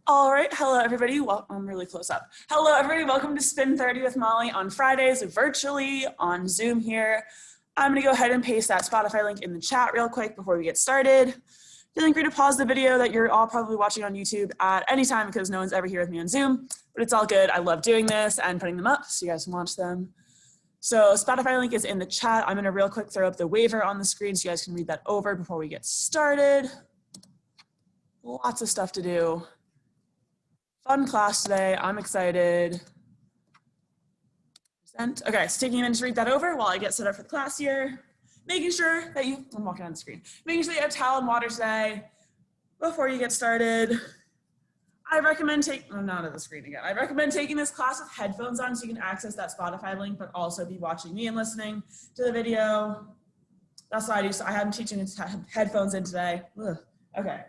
All right, hello everybody. Well, I'm really close up. Hello everybody, welcome to Spin 30 with Molly on Fridays, virtually on Zoom here. I'm gonna go ahead and paste that Spotify link in the chat real quick before we get started. Feeling free to pause the video that you're all probably watching on YouTube at any time because no one's ever here with me on Zoom, but it's all good. I love doing this and putting them up so you guys can watch them. So Spotify link is in the chat. I'm gonna real quick throw up the waiver on the screen so you guys can read that over before we get started. Lots of stuff to do. Fun class today, I'm excited. Okay, so taking a minute to read that over while I get set up for the class here. Making sure that I'm walking on the screen. Making sure you have towel and water today before you get started. I recommend not on the screen again. I recommend taking this class with headphones on so you can access that Spotify link, but also be watching me and listening to the video. That's what I do, so I have teaching with headphones in today. Ugh. Okay.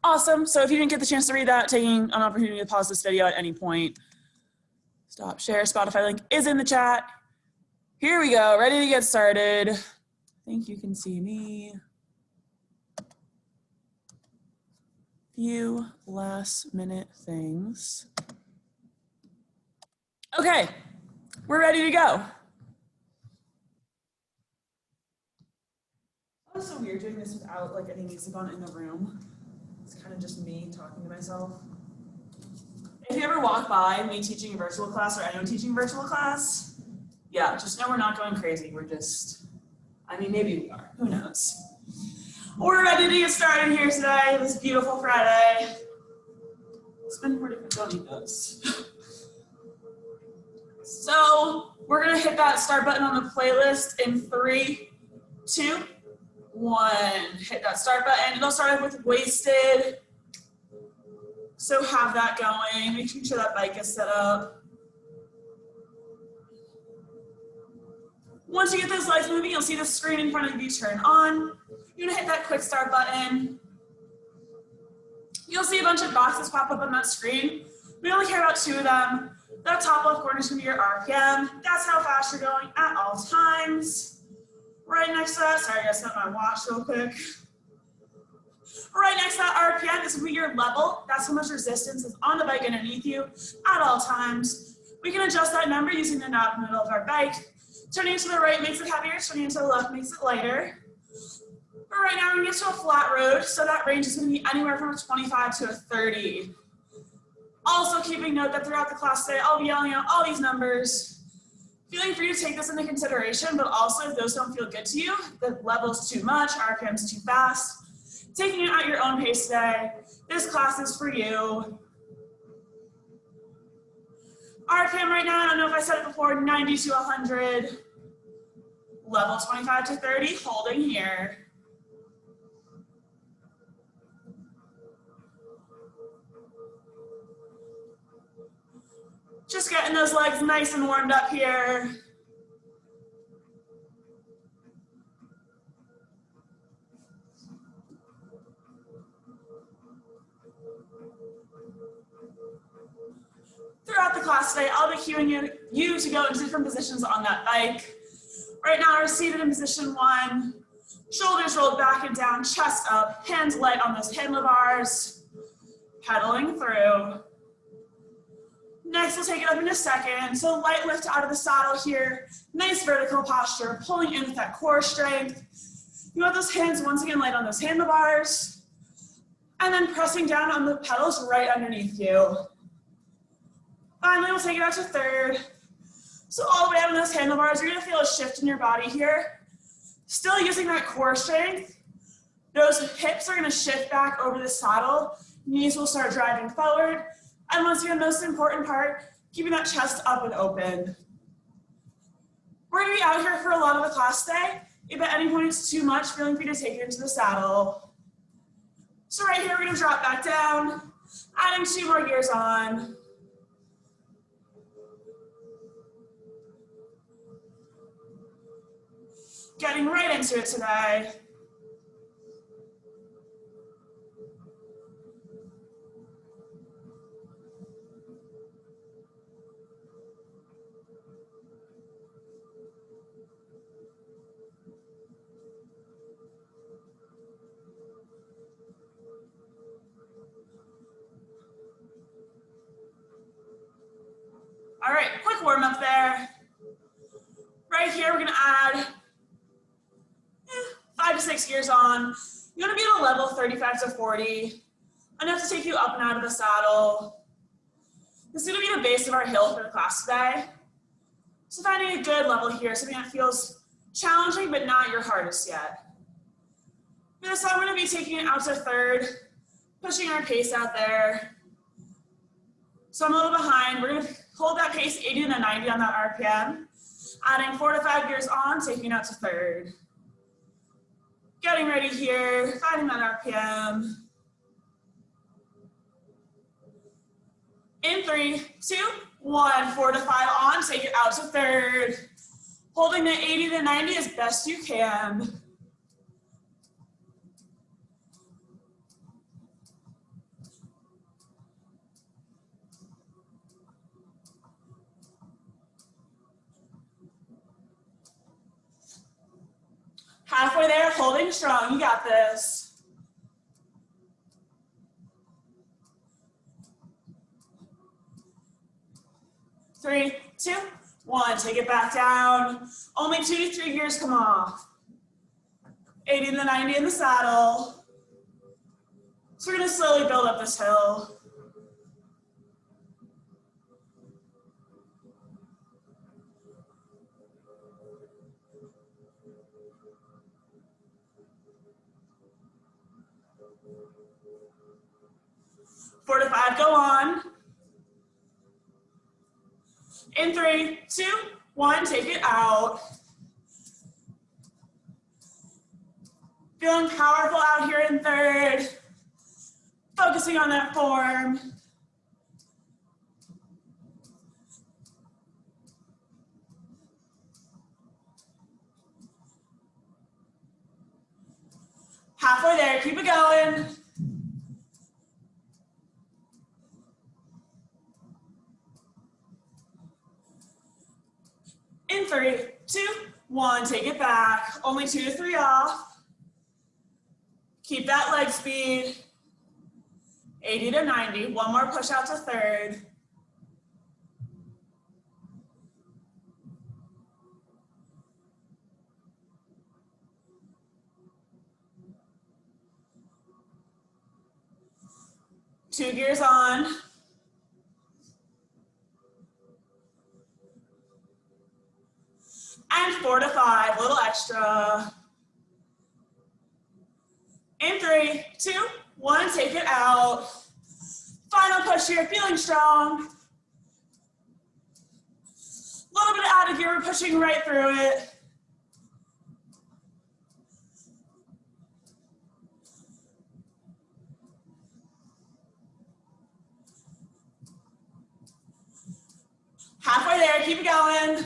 Awesome. So if you didn't get the chance to read that, taking an opportunity to pause this video at any point. Stop share. Spotify link is in the chat. Here we go. Ready to get started. I think you can see me. Few last minute things. Okay, we're ready to go. That was so weird doing this without like any music on in the room. It's kind of just me talking to myself. If you ever walk by me teaching a virtual class or anyone teaching a virtual class, yeah, just know we're not going crazy. We're just, I mean, maybe we are. Who knows? We're ready to get started here today, this beautiful Friday. Spin 40, don't need those. So we're gonna hit that start button on the playlist in 3, 2, 1. Hit that start button. It'll start with Wasted. So have that going, making sure that bike is set up. Once you get those lights moving, you'll see the screen in front of you turn on. You're gonna hit that quick start button. You'll see a bunch of boxes pop up on that screen. We only care about 2 of them. That top left corner is gonna be your RPM. That's how fast you're going at all times. Right next to that, sorry I gotta set my watch real quick. Right next to that RPM is gonna be your level. That's how much resistance is on the bike underneath you at all times. We can adjust that number using the knob in the middle of our bike. Turning it to the right makes it heavier, turning it to the left makes it lighter. But right now we're gonna get to a flat road, so that range is gonna be anywhere from a 25 to a 30. Also keeping note that throughout the class today, I'll be yelling out all these numbers. Feeling free to take this into consideration, but also if those don't feel good to you, the level's too much, RPM's too fast, taking it at your own pace today. This class is for you. RPM right now, I don't know if I said it before, 90 to 100. Level 25 to 30, holding here. Just getting those legs nice and warmed up here. Throughout the class today, I'll be cueing you to go into different positions on that bike. Right now, we're seated in position 1. Shoulders rolled back and down, chest up, hands light on those handlebars. Pedaling through. Next, we'll take it up in a second. So light lift out of the saddle here. Nice vertical posture, pulling in with that core strength. You want those hands once again light on those handlebars. And then pressing down on the pedals right underneath you. Finally, we'll take it out to 3rd. So all the way out on those handlebars, you're gonna feel a shift in your body here. Still using that core strength. Those hips are gonna shift back over the saddle. Knees will start driving forward. And once again, most important part, keeping that chest up and open. We're gonna be out here for a lot of the class today. If at any point it's too much, feeling free to take it into the saddle. So right here, we're gonna drop back down, adding 2 more gears on. Getting right into it today. All right, quick warm up there. Right here, we're gonna add 5 to 6 gears on. You're gonna be at a level 35 to 40, enough to take you up and out of the saddle. This is gonna be the base of our hill for the class today. So finding a good level here, something that feels challenging but not your hardest yet. For this time, we're gonna be taking it out to third, pushing our pace out there. So I'm a little behind. We're gonna hold that pace 80 to 90 on that RPM, adding 4 to 5 gears on, taking it out to third. Getting ready here, finding that RPM. In 3, 2, 1, 4 to 5 on, take it out to third. Holding the 80 to 90 as best you can. Halfway there, holding strong, you got this. Three, 2, 1, take it back down. Only 2 to 3 gears come off. 80 to 90 in the saddle. So we're gonna slowly build up this hill. Four to 5, go on. In 3, 2, 1, take it out. Feeling powerful out here in third. Focusing on that form. Halfway there, keep it going. In 3, 2, 1, take it back. Only 2 to 3 off. Keep that leg speed. 80 to 90, one more push out to third. Two gears on. And 4 to 5, a little extra. In 3, 2, 1, take it out. Final push here, feeling strong. A little bit out of gear, we're pushing right through it. Halfway there, keep it going.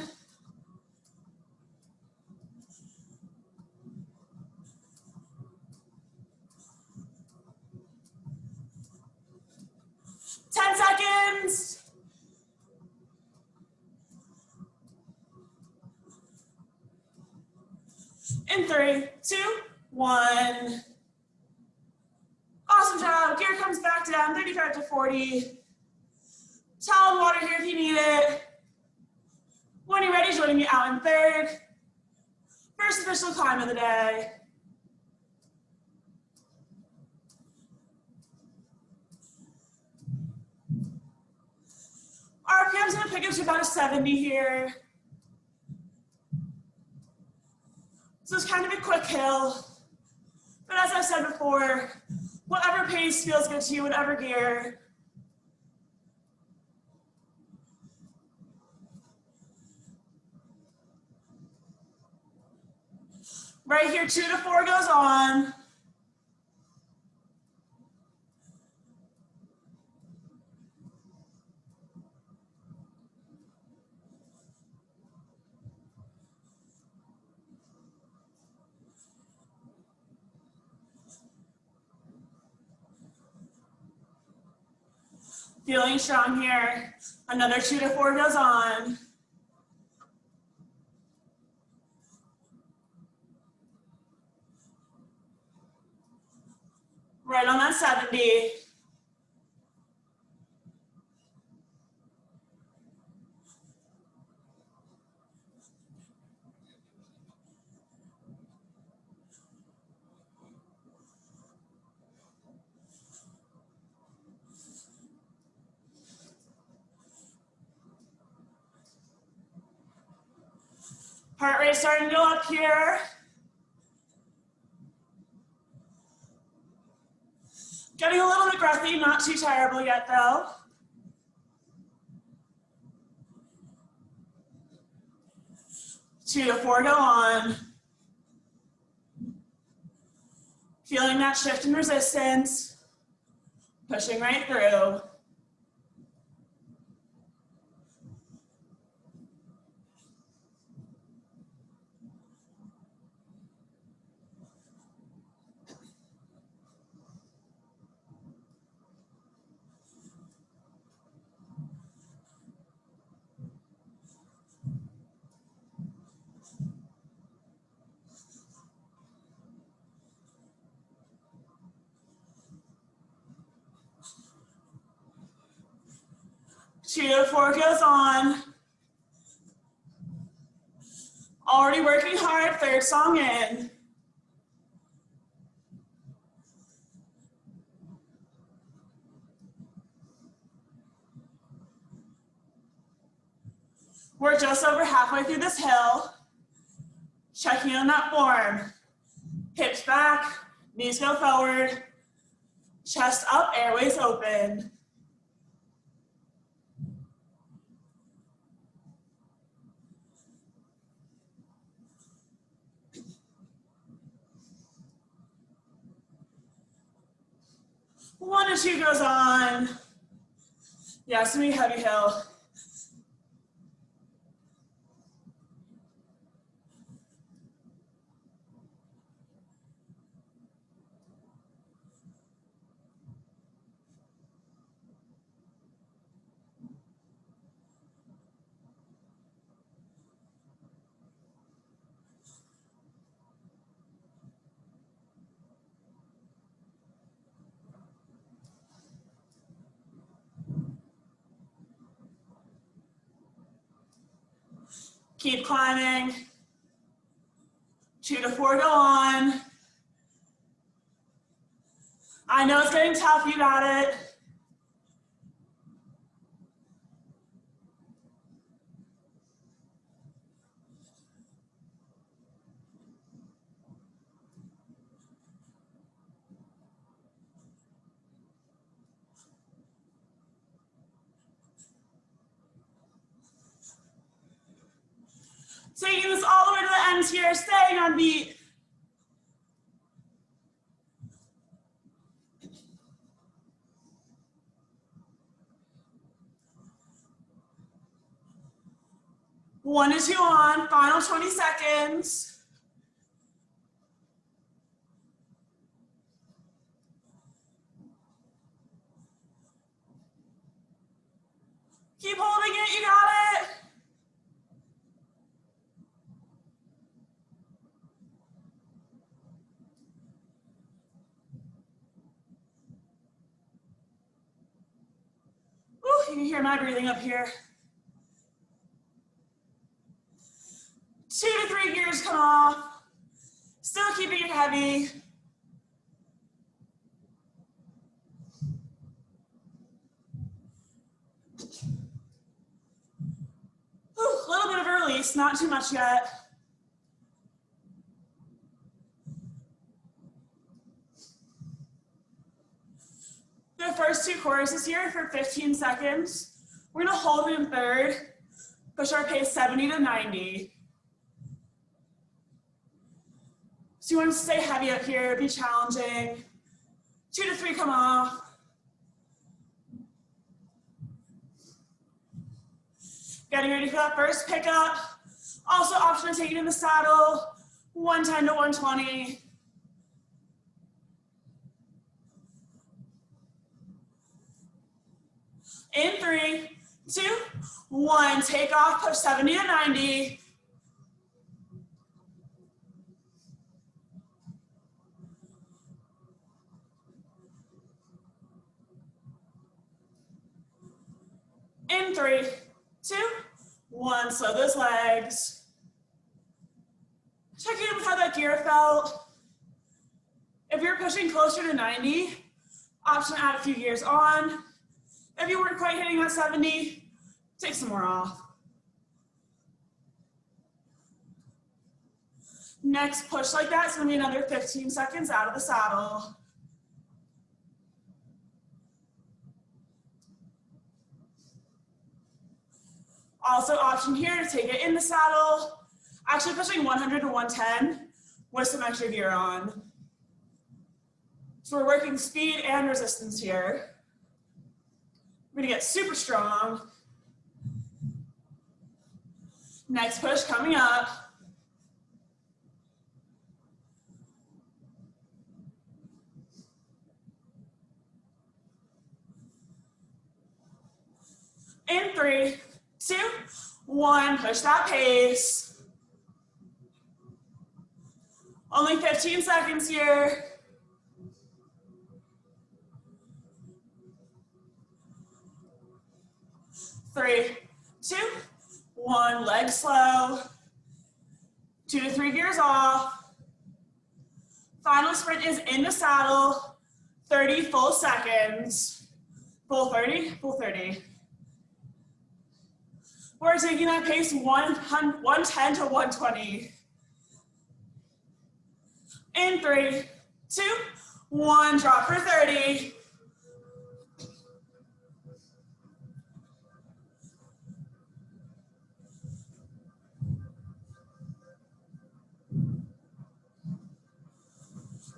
Seconds. In 3, 2, 1. Awesome job. Gear comes back down, 35 to 40. Towel and water here if you need it. When you're ready, joining me out in third. First official climb of the day. RPM's gonna pick up to about a 70 here. So it's kind of a quick hill. But as I've said before, whatever pace feels good to you, whatever gear. Right here, 2 to 4 goes on. Feeling strong here. Another 2 to 4 goes on. Right on that 70. Heart rate starting to go up here. Getting a little bit breathy, not too terrible yet though. Two to four go on. Feeling that shift in resistance, pushing right through. Two to four goes on. Already working hard, third song in. We're just over halfway through this hill. Checking on that form. Hips back, knees go forward, chest up, airways open. One to two goes on. Yeah, it's gonna be a heavy hill. Keep climbing. Two to four go on. I know it's getting tough, you got it. Taking this all the way to the end here, staying on beat. One to two on, final 20 seconds. Keep holding it, you got it. Ooh, you can hear my breathing up here. 2 to 3 gears come off. Still keeping it heavy. Ooh, a little bit of a release, not too much yet. The first two choruses here for 15 seconds. We're gonna hold it in third, push our pace 70 to 90. So you want to stay heavy up here, be challenging. 2 to 3 come off. Getting ready for that first pickup. Also option to take it in the saddle, 110 to 120. In 3, 2, 1, take off, push 70 to 90. In 3, 2, 1, slow those legs. Check in with how that gear felt. If you're pushing closer to 90, option to add a few gears on. If you weren't quite hitting that 70, take some more off. Next push like that, it's gonna be another 15 seconds out of the saddle. Also option here to take it in the saddle. Actually pushing 100 to 110 with some extra gear on. So we're working speed and resistance here. We're gonna get super strong. Next push coming up. In 3, 2, 1, push that pace. Only 15 seconds here. Three, 2, 1, leg slow. 2 to 3 gears off. Final sprint is in the saddle. 30 full seconds. Full 30, full 30. We're taking that pace 110 to 120. In 3, 2, 1, drop for 30.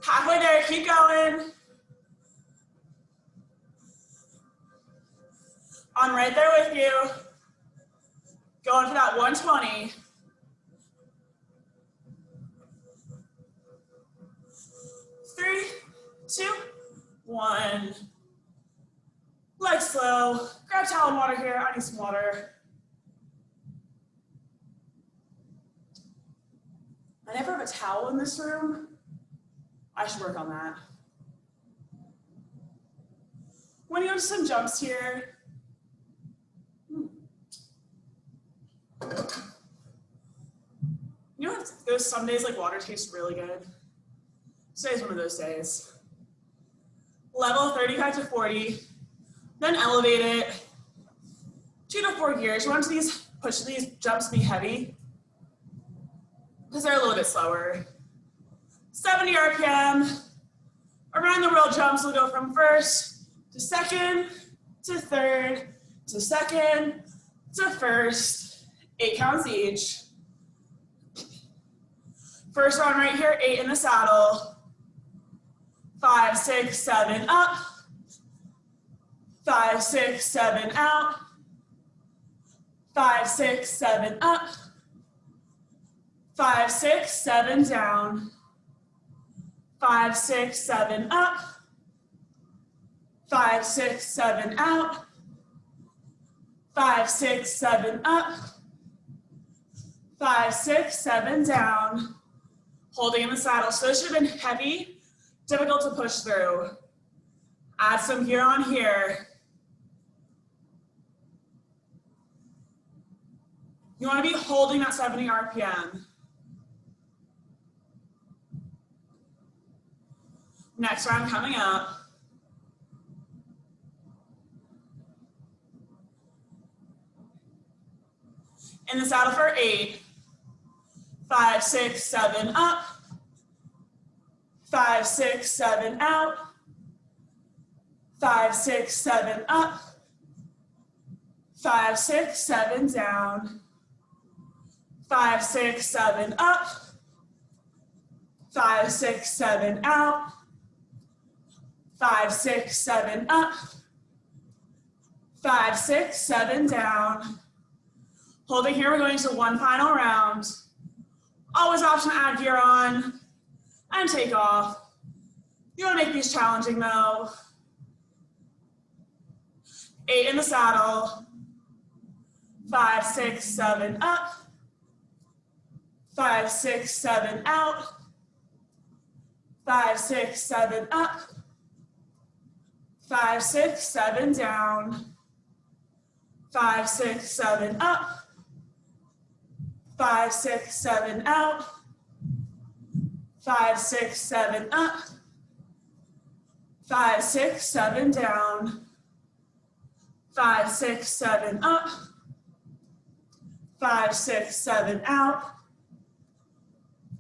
Halfway there, keep going. I'm right there with you. Going for that 120. 3, 2, 1. Leg slow. Grab towel and water here. I need some water. I never have a towel in this room. I should work on that. Want to go to some jumps here? You know, those some days like water tastes really good. Today's one of those days. Level 35 to 40, then elevate it. 2 to 4 gears. You want push these jumps to be heavy because they're a little bit slower. 70 RPM. Around the world jumps will go from first to second to third to second to first. 8 counts each. First one right here, 8 in the saddle. 5, 6, 7 up. 5, 6, 7 out. 5, 6, 7 up. 5, 6, 7 down. 5, 6, 7 up. 5, 6, 7 out. 5, 6, 7 up. 5, 6, 7 down. Holding in the saddle. So this should have been heavy, difficult to push through. Add some gear on here. You want to be holding that 70 RPM. Next round coming up. In the saddle for 8. 5, 6, 7 up. 5, 6, 7 out. 5, 6, 7 up. 5, 6, 7 down. 5, 6, 7 up. 5, 6, 7 out. 5, 6, 7 up. 5, 6, 7 down. Holding here, we're going to one final round. Always option to add gear on and take off. You want to make these challenging though. 8 in the saddle. 5, 6, 7 up. 5, 6, 7 out. 5, 6, 7 up. 5, 6, 7 down. 5, 6, 7 up. 5, 6, 7 out. 5, 6, 7 up. 5, 6, 7 down. 5, 6, 7 up. 5, 6, 7 out.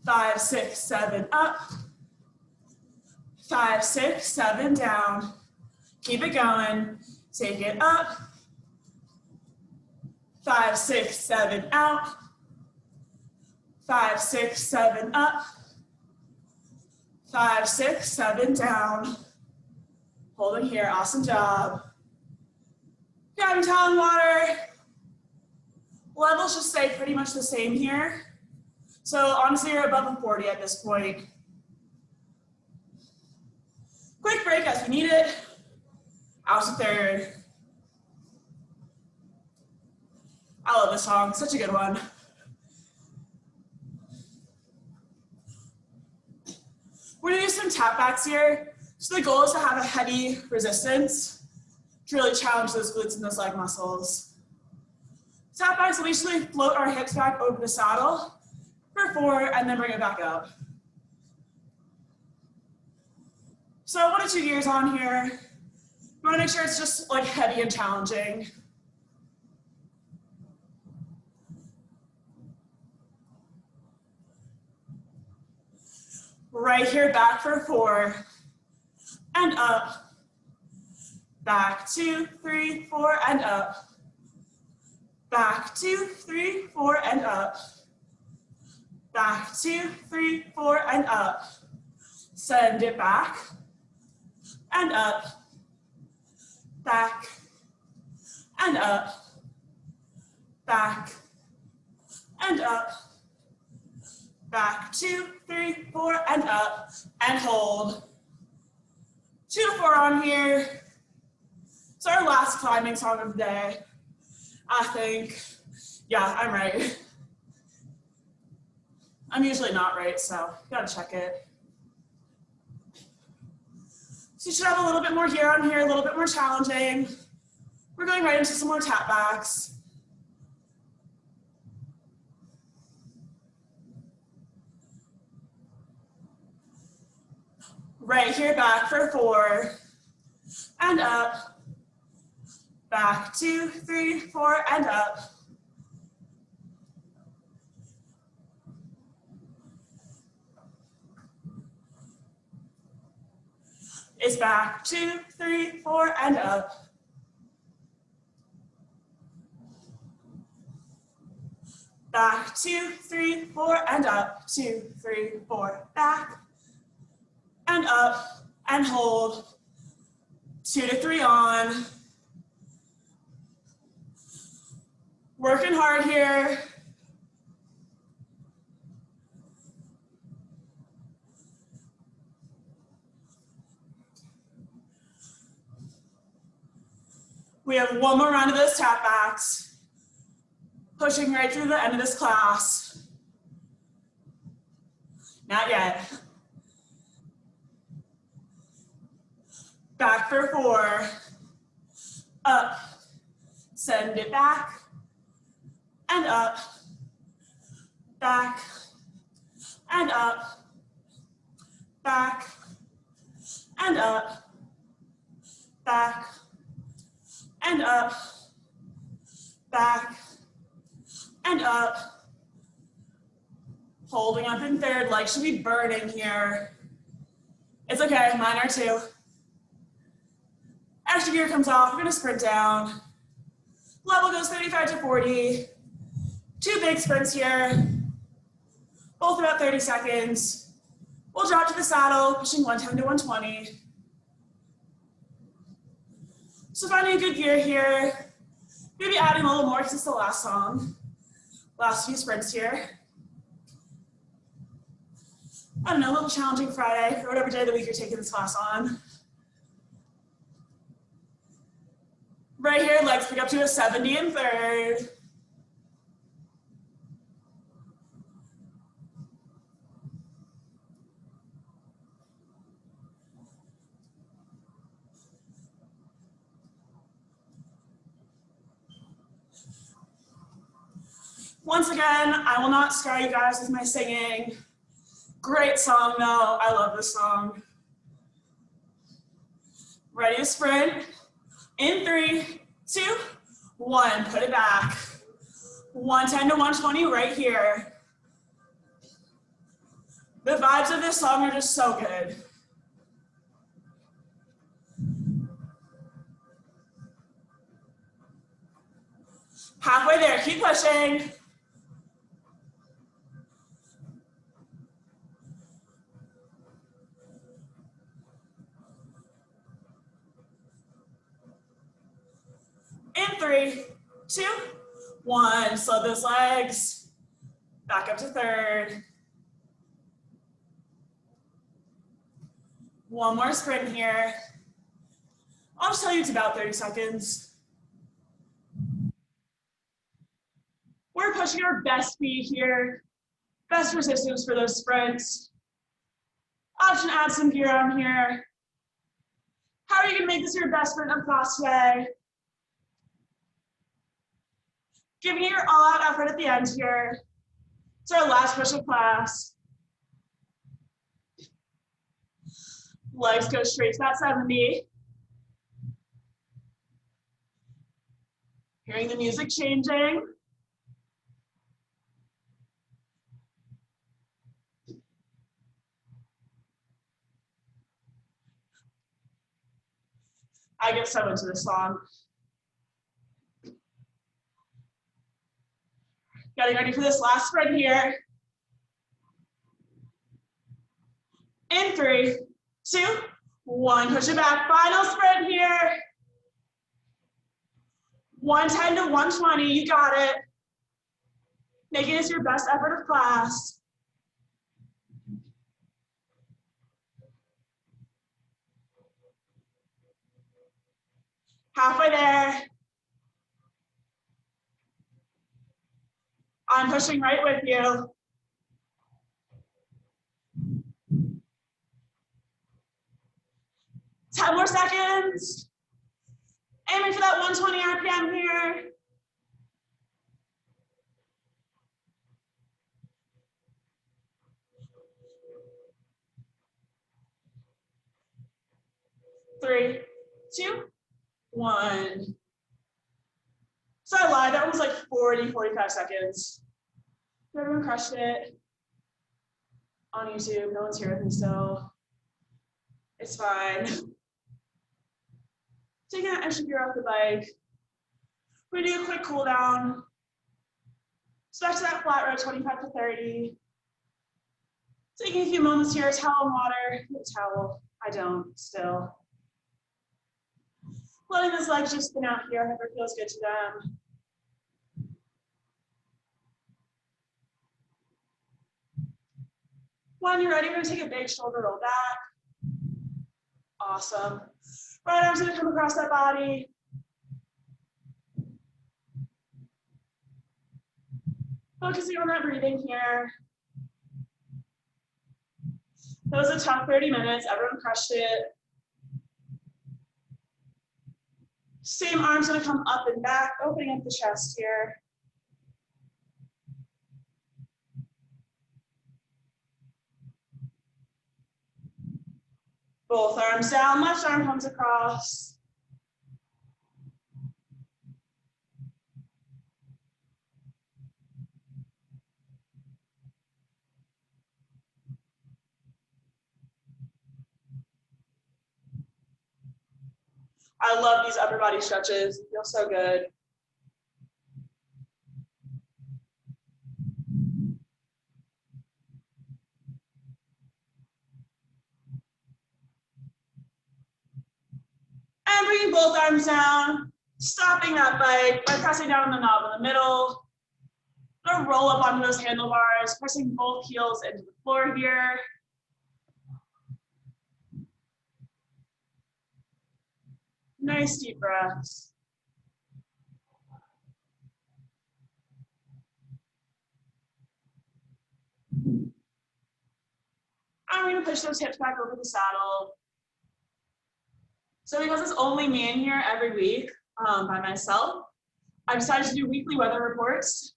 5, 6, 7, up. 5, 6, 7, down. Keep it going. Take it up. 5, 6, 7, out. 5, 6, 7, up. 5, 6, 7, down. Holding here, awesome job. Grabbing towel and water. Levels should stay pretty much the same here. So honestly, you're above a 40 at this point. Quick break as we need it. Out to third. I love this song, such a good one. We're gonna do some tap backs here. So the goal is to have a heavy resistance to really challenge those glutes and those leg muscles. Tap backs will usually float our hips back over the saddle for 4 and then bring it back up. So 1 to 2 gears on here. You wanna make sure it's just like heavy and challenging. Right here, back for 4, and up. Back 2, 3, 4, and up. Back 2, 3, 4, and up. Back 2, 3, 4, and up. Send it back, and up. Back, and up. Back, and up. Back 2, 3, 4, and up, and hold. 2 to 4 on here. It's our last climbing song of the day, I think. Yeah, I'm right. I'm usually not right, so gotta check it. So you should have a little bit more gear on here, a little bit more challenging. We're going right into some more tap backs. Right here, back for 4, and up. Back 2, 3, 4, and up. It's back 2, 3, 4, and up. Back 2, 3, 4, and up. 2, 3, 4, back. And up, and hold. 2 to 3 on. Working hard here. We have one more round of those tap backs. Pushing right through the end of this class. Not yet. Back for 4, up, send it back, and up, back, and up, back, and up, back, and up, back, and up. Holding up in third, legs should be burning here. It's okay, mine are too. Extra gear comes off, we're gonna sprint down. Level goes 35 to 40. 2 big sprints here, both about 30 seconds. We'll drop to the saddle, pushing 110 to 120. So finding a good gear here. Maybe adding a little more because it's the last song. Last few sprints here. I don't know, a little challenging Friday, or whatever day of the week you're taking this class on. Right here, legs pick up to a 70 in third. Once again, I will not scar you guys with my singing. Great song though, I love this song. Ready to sprint? In 3, 2, 1, put it back. 110 to 120 right here. The vibes of this song are just so good. Halfway there, keep pushing. In 3, 2, 1, slow those legs. Back up to third. One more sprint here. I'll just tell you it's about 30 seconds. We're pushing our best speed here. Best resistance for those sprints. Option add some gear on here. How are you gonna make this your best sprint of class today? Giving it your all-out effort at the end here. It's our last push of class. Legs go straight to that 70. Hearing the music changing. I get so into this song. Getting ready for this last sprint here. In 3, 2, 1, push it back. Final sprint here. 110 to 120, you got it. Making this your best effort of class. Halfway there. I'm pushing right with you. Ten more seconds. Aiming for that 120 RPM here. Three, 2, 1. So I lied, that was like 40, 45 seconds. Everyone crushed it. On YouTube, no one's here with me still. It's fine. Taking that extra gear off the bike. We're gonna do a quick cool down. So back to that flat row, 25 to 30. Taking a few moments here, towel and water. No towel, I don't still. Letting those legs just spin out here, however it feels good to them. When you're ready, we're gonna take a big shoulder roll back. Awesome. Right arm's gonna come across that body. Focusing on that breathing here. That was a tough 30 minutes, everyone crushed it. Same arm's gonna come up and back, opening up the chest here. Both arms down, left arm comes across. I love these upper body stretches, they feel so good. And bringing both arms down, stopping that bike by pressing down on the knob in the middle. Gonna roll up onto those handlebars, pressing both heels into the floor here. Nice deep breaths. I'm gonna push those hips back over the saddle. So because it's only me in here every week by myself, I decided to do weekly weather reports.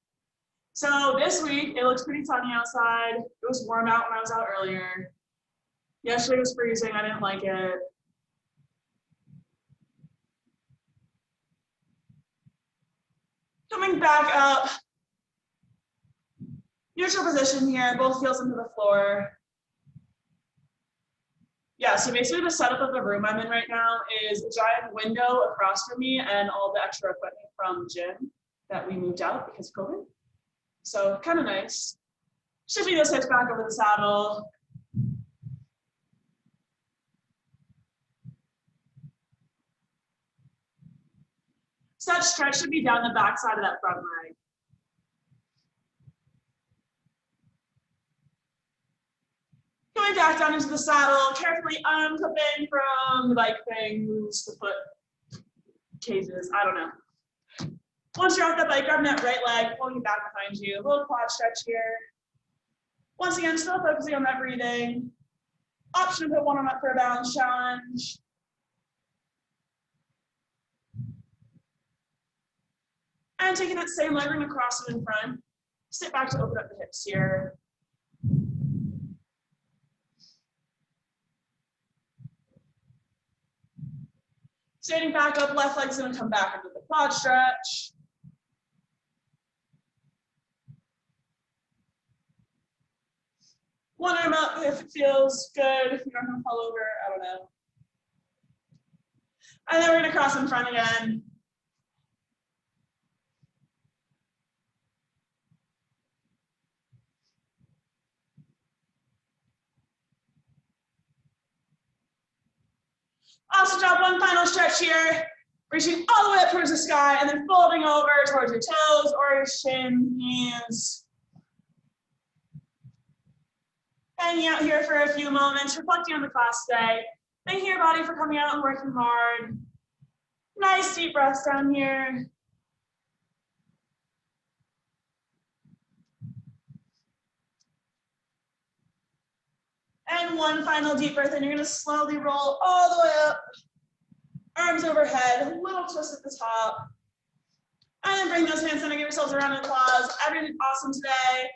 So this week, it looks pretty sunny outside. It was warm out when I was out earlier. Yesterday was freezing, I didn't like it. Coming back up, neutral position here, both heels into the floor. Yeah, so basically the setup of the room I'm in right now is a giant window across from me and all the extra equipment from gym that we moved out because of COVID. So kind of nice. Shifting those hips back over the saddle. So that stretch should be down the back side of that front leg. Going back down into the saddle, carefully unclipping from the bike things, the foot cases, I don't know. Once you're off that bike, grabbing that right leg, pulling it back behind you, a little quad stretch here. Once again, still focusing on that breathing. Option to put one on up for a balance challenge. And taking that same leg, we're gonna cross it in front. Sit back to open up the hips here. Standing back up, left leg's gonna come back into the quad stretch. One arm up if it feels good, if you don't want to fall over, I don't know. And then we're gonna cross in front again. Awesome job, one final stretch here. Reaching all the way up towards the sky and then folding over towards your toes or your shin, knees. Hanging out here for a few moments, reflecting on the class today. Thanking your body for coming out and working hard. Nice deep breaths down here. And one final deep breath, and you're gonna slowly roll all the way up. Arms overhead, a little twist at the top. And then bring those hands in and give yourselves a round of applause. Everything awesome today,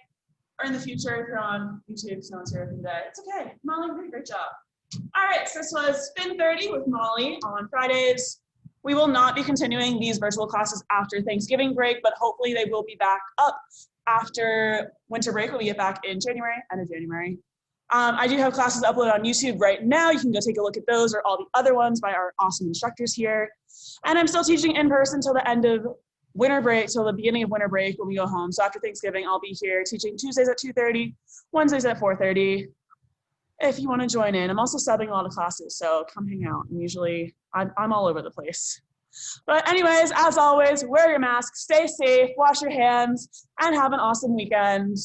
or in the future if you're on YouTube, so it's here today. It's okay, Molly did a great job. All right, so this was Spin 30 with Molly on Fridays. We will not be continuing these virtual classes after Thanksgiving break, but hopefully they will be back up after winter break when we get back in January, end of January. I do have classes uploaded on YouTube right now. You can go take a look at those or all the other ones by our awesome instructors here. And I'm still teaching in person till the end of winter break, till the beginning of winter break when we go home. So after Thanksgiving, I'll be here teaching Tuesdays at 2:30, Wednesdays at 4:30. If you want to join in, I'm also subbing a lot of classes, so come hang out. And usually I'm all over the place. But anyways, as always, wear your mask, stay safe, wash your hands, and have an awesome weekend.